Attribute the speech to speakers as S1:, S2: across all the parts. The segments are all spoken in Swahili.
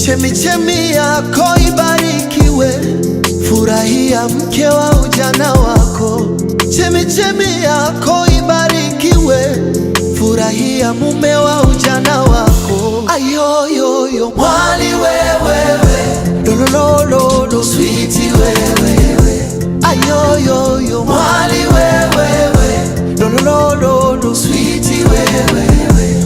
S1: Chemichemi yako ibarikiwe, furahia mke wa ujana wako. Chemichemi yako ibarikiwe, furahia mume wa ujana wako. Ayoyoyo mwali wewewe, lolololo sweetie wewewe. Ayoyoyo mwali wewewe, lolololo sweetie wewewe.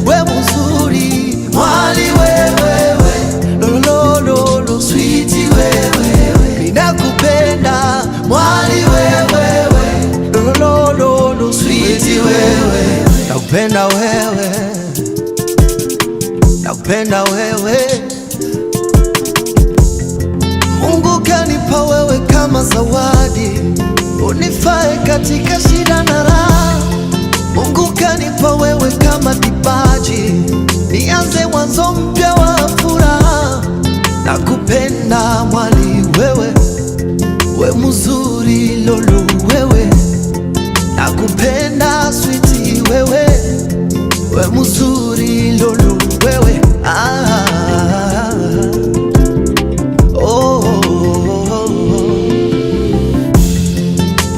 S1: We mzuri mwali wewewe, lolololo sweetie wewewe. Ninakupenda mwali wewewe, lolololo sweetie wewewe. Nakupenda wewe, nakupenda wewe. Mungu kanipa wewe kama zawadi, unifae katika shida na raha. Mungu kanipa wewe kama kipaji, nianze mwanzo mpya wa furaha. Nakupenda mwali wewe, we mzuri lolo wewe. Nakupenda sweetie wewe, we mzuri lolo wewe.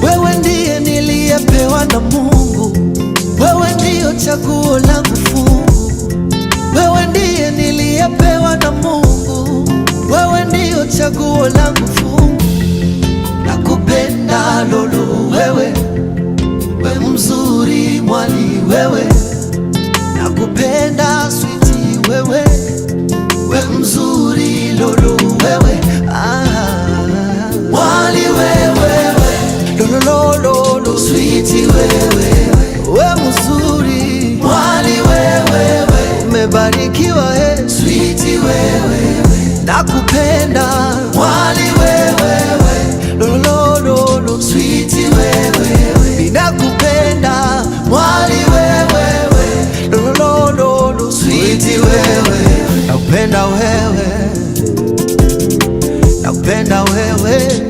S1: Wewe ndiye niliyepewa na Mungu, wewe ndiyo chaguo langu fungu. Wewe ndiye niliyepewa na Mungu, wewe ndiyo chaguo langu fungu. Nakupenda lolo wewe, we mzuri mwali wewe. Nakupenda sweetie wewe, we mzuri lolo wewe. Mwali wewewe, lolololo sweetie wewe. We mzuri mwali wewewe, umebarikiwa sweetie wewe. Nakupenda mwali wewewe, lolololo sweetie wewe. Ninakupenda mwali wewewe, lolololo sweetie wewe. Nakupenda wewe, nakupenda wewe.